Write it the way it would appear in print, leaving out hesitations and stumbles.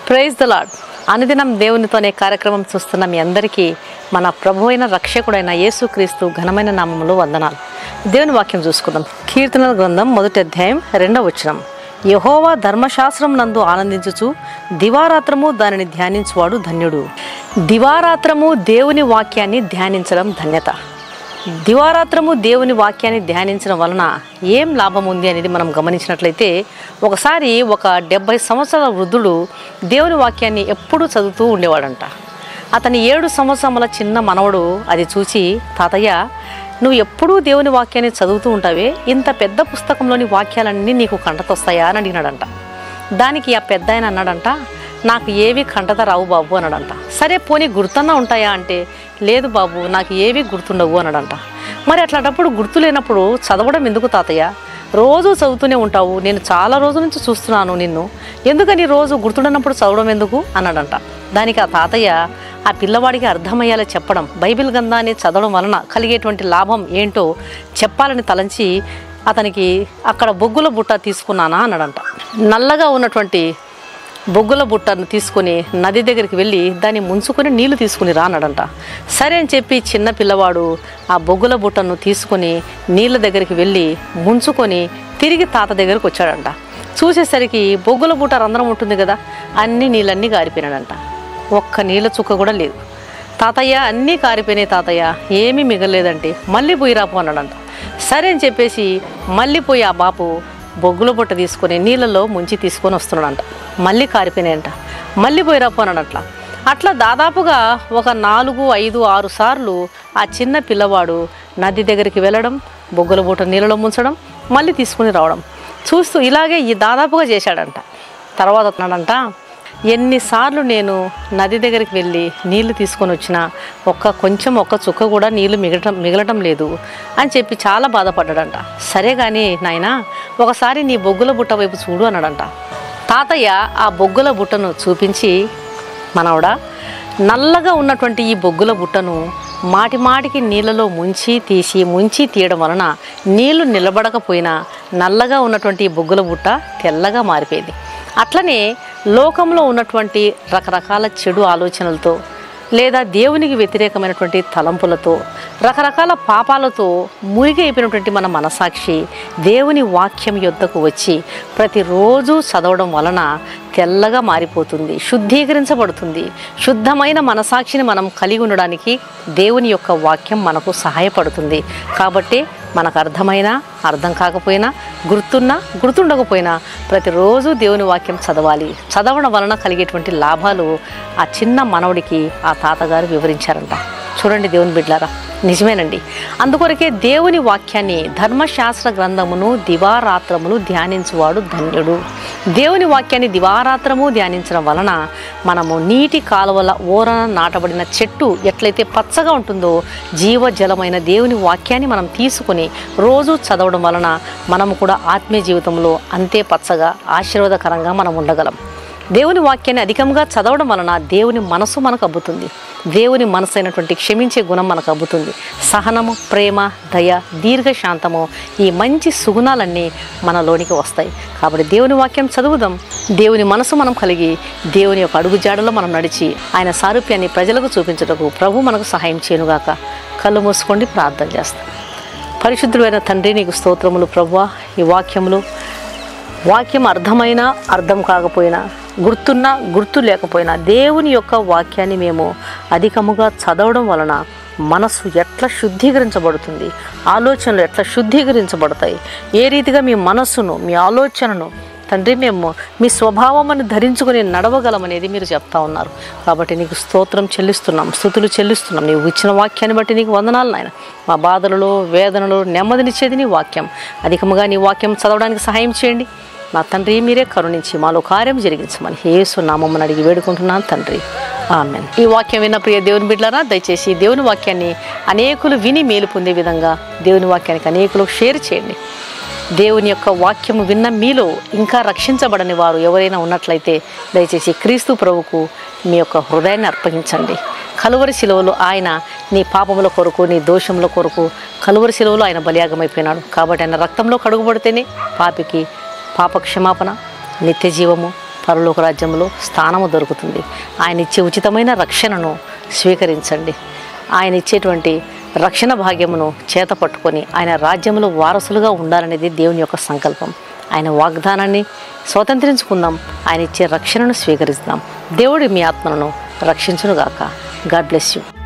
Praise the lord. అనుదినం దేవునితో అనే కార్యక్రమం చూస్తున్న మీ అందరికీ మన ప్రభువైన రక్షకుడైన యేసుక్రీస్తు ఘనమైన నామములో వందనాలు. దేవుని వాక్యం చూసుకుందాం. కీర్తనల గ్రంథం 1వ అధ్యాయం 2వ వచనం. యెహోవా ధర్మశాస్త్రం నందు ఆనందించుచు దివారాత్రము దానిని ధ్యానించువాడు ధన్యుడు. దివారాత్రము దేవుని వాక్యాన్ని ధ్యానించడం ధన్యత. దివారాత్రము దేవుని వాక్యాన్ని ధ్యానించడం వలన ఏం లాభం ఉంది అనేది మనం గమనించినట్లయితే, ఒకసారి ఒక 70 సంవత్సరాల వృద్ధుడు దేవుని వాక్యాన్ని ఎప్పుడూ చదువుతూ ఉండేవాడంట. అతని 7 సంవత్సరముల చిన్న మనవడు అది చూసి, తాతయ్య, నువ్వు ఎప్పుడూ దేవుని వాక్యాన్ని చదువుతూ ఉంటావే, ఇంత పెద్ద పుస్తకంలోని వాక్యాలన్నీ నీకు కంటతొస్తాయా అని అడిగినాడంట. దానికి ఆ పెద్ద ఆయన అన్నాడంట, నాకు ఏవి కంటత రావు బాబు అన్నాడంట. సరే పోనీ గుర్తన్నా ఉంటాయా అంటే, లేదు బాబు, నాకు ఏవి గుర్తుండవు అన్నాడంట. మరి అట్లాంటప్పుడు గుర్తు లేనప్పుడు చదవడం ఎందుకు తాతయ్య? రోజు చదువుతూనే ఉంటావు, నేను చాలా రోజుల నుంచి చూస్తున్నాను నిన్ను, ఎందుకని రోజు గుర్తుండనప్పుడు చదవడం ఎందుకు అన్నాడంట. దానికి ఆ తాతయ్య ఆ పిల్లవాడికి అర్థమయ్యేలా చెప్పడం, బైబిల్ గ్రంథాన్ని చదవడం వలన కలిగేటువంటి లాభం ఏంటో చెప్పాలని తలంచి అతనికి అక్కడ బొగ్గుల బుట్ట తీసుకున్నానా అన్నాడంట. నల్లగా ఉన్నటువంటి బొగ్గుల బుట్టను తీసుకొని నది దగ్గరికి వెళ్ళి దాన్ని ముంచుకొని నీళ్లు తీసుకుని రానడంట. సరే అని చెప్పి చిన్న పిల్లవాడు ఆ బొగ్గుల బుట్టను తీసుకొని నీళ్ళ దగ్గరికి వెళ్ళి ముంచుకొని తిరిగి తాత దగ్గరికి వచ్చాడంట. చూసేసరికి బొగ్గుల బుట్ట రంధ్రం ఉంటుంది కదా, అన్ని నీళ్ళన్నీ కారిపోయినాడంట. ఒక్క నీళ్ళ చుక్క కూడా లేదు. తాతయ్య, అన్నీ కారిపోయినాయి తాతయ్య, ఏమీ మిగలేదంటే, మళ్ళీ పోయి రాపు అన్నాడంట. సరే అని చెప్పేసి మళ్ళీ పోయి ఆ బాపు బొగ్గుల బుట్ట తీసుకొని నీళ్ళలో ముంచి తీసుకొని వస్తున్నాడంట. మళ్ళీ కారిపోయినాయంట. మళ్ళీ పోయి రాపోనాడట్లా. అట్లా దాదాపుగా ఒక 4, 5, 6 సార్లు ఆ చిన్న పిల్లవాడు నది దగ్గరికి వెళ్ళడం, బొగ్గుల బుట్ట నీళ్ళలో ముంచడం, మళ్ళీ తీసుకుని రావడం చూస్తూ ఇలాగే దాదాపుగా చేశాడంట. తర్వాత అన్నాడంట, ఎన్నిసార్లు నేను నది దగ్గరికి వెళ్ళి నీళ్లు తీసుకొని వచ్చినా ఒక్క చుక్క కూడా నీళ్లు మిగలటం లేదు అని చెప్పి చాలా బాధపడ్డాడంట. సరే కానీ నాయనా, ఒకసారి నీ బొగ్గుల బుట్ట వైపు చూడు అన్నాడంట. తాతయ్య ఆ బొగ్గుల బుట్టను చూపించి, మనవడా, నల్లగా ఉన్నటువంటి ఈ బొగ్గుల బుట్టను మాటికి నీళ్ళలో ముంచి తీయడం వలన నీళ్లు నిలబడకపోయినా నల్లగా ఉన్నటువంటి ఈ బొగ్గుల బుట్ట తెల్లగా మారిపోయింది. అట్లనే లోకంలో ఉన్నటువంటి రకరకాల చెడు ఆలోచనలతో లేదా దేవునికి వ్యతిరేకమైనటువంటి తలంపులతో రకరకాల పాపాలతో మురిగి అయిపోయినటువంటి మన మనసాక్షి దేవుని వాక్యం యొద్దకు వచ్చి ప్రతిరోజు చదవడం వలన తెల్లగా మారిపోతుంది, శుద్ధీకరించబడుతుంది. శుద్ధమైన మనసాక్షిని మనం కలిగి ఉండడానికి దేవుని యొక్క వాక్యం మనకు సహాయపడుతుంది. కాబట్టి మనకు అర్థమైనా అర్థం కాకపోయినా గుర్తుండకపోయినా ప్రతిరోజు దేవుని వాక్యం చదవాలి. చదవడం వలన కలిగేటువంటి లాభాలు ఆ చిన్న మనవడికి ఆ తాతగారు వివరించారంట. చూడండి దేవుని బిడ్డలారా, నిజమేనండి. అందుకొరకే దేవుని వాక్యాన్ని, ధర్మశాస్త్ర గ్రంథమును దివారాత్రములు ధ్యానించువాడు ధన్యుడు. దేవుని వాక్యాన్ని దివారాత్రము ధ్యానించడం వలన మనము నీటి కాలువల ఓరన నాటబడిన చెట్టు ఎట్లయితే పచ్చగా ఉంటుందో, జీవజలమైన దేవుని వాక్యాన్ని మనం తీసుకొని రోజు చదవడం వలన మనము కూడా ఆత్మీయ జీవితంలో అంతే పచ్చగా ఆశీర్వాదకరంగా మనం ఉండగలం. దేవుని వాక్యాన్ని అధికంగా చదవడం వలన దేవుని మనసు మనకు అబ్బుతుంది. దేవుని మనసు అయినటువంటి క్షమించే గుణం మనకు అబ్బుతుంది. సహనము, ప్రేమ, దయ, దీర్ఘశాంతము, ఈ మంచి సుగుణాలన్నీ మనలోనికి వస్తాయి. కాబట్టి దేవుని వాక్యం చదువుదాం. దేవుని మనసు మనం కలిగి దేవుని యొక్క అడుగు జాడలో మనం నడిచి ఆయన సారూప్యాన్ని ప్రజలకు చూపించుటకు ప్రభు మనకు సహాయం చేయనుగాక. కళ్ళు మూసుకోండి, ప్రార్థన చేస్తాం. పరిశుద్ధుడైన తండ్రి, నీకు స్తోత్రములు ప్రభువా. ఈ వాక్యం అర్థమైనా అర్థం కాకపోయినా, గుర్తు లేకపోయినా దేవుని యొక్క వాక్యాన్ని మేము అధికముగా చదవడం వలన మనసు ఎట్లా శుద్ధీకరించబడుతుంది, ఆలోచనలు ఎట్లా శుద్ధీకరించబడతాయి, ఏ రీతిగా మీ మనస్సును, మీ ఆలోచనను తండ్రి మేము మీ స్వభావాన్ని ధరించుకుని నడవగలమనేది మీరు చెప్తా ఉన్నారు. కాబట్టి నీకు స్తోత్రం చెల్లిస్తున్నాం, స్తుతులు చెల్లిస్తున్నాం. నీవు ఇచ్చిన వాక్యాన్ని బట్టి నీకు వందనాలు నాయన. మా బాధలలో, వేదనలో నెమ్మదినిచ్చేది నీ వాక్యం. అధికముగా నీ వాక్యం చదవడానికి సహాయం చేయండి నా తండ్రి. మీరే కరుణించి మాలో కార్యం జరిగించమని యేసు నామమున అడిగి వేడుకుంటున్నాను తండ్రి, ఆమేన్. ఈ వాక్యం విన్న ప్రియ దేవుని బిడ్డలారా, దయచేసి దేవుని వాక్యాన్ని అనేకులు విని మేలు పొందే విధంగా దేవుని వాక్యానికి అనేకులు షేర్ చేయండి. దేవుని యొక్క వాక్యము విన్న మీలో ఇంకా రక్షించబడని వారు ఎవరైనా ఉన్నట్లయితే దయచేసి క్రీస్తు ప్రభువుకు మీ యొక్క హృదయాన్ని అర్పగించండి. కలువరి శిలువలో ఆయన నీ పాపముల కొరకు, నీ దోషముల కొరకు కలువరి శిలువలో ఆయన బలియాగమైపోయినాడు. కాబట్టి ఆయన రక్తంలో కడుగుబడితేనే పాపికి పాప క్షమాపణ, నిత్య జీవము, పరలోక రాజ్యంలో స్థానము దొరుకుతుంది. ఆయన ఇచ్చే ఉచితమైన రక్షణను స్వీకరించండి. ఆయన ఇచ్చేటువంటి రక్షణ భాగ్యమును చేత పట్టుకొని ఆయన రాజ్యంలో వారసులుగా ఉండాలనేది దేవుని యొక్క సంకల్పం. ఆయన వాగ్దానాన్ని స్వతంత్రించుకుందాం. ఆయన ఇచ్చే రక్షణను స్వీకరిస్తాం. దేవుడు మీ ఆత్మలను రక్షించునుగాక. God bless you.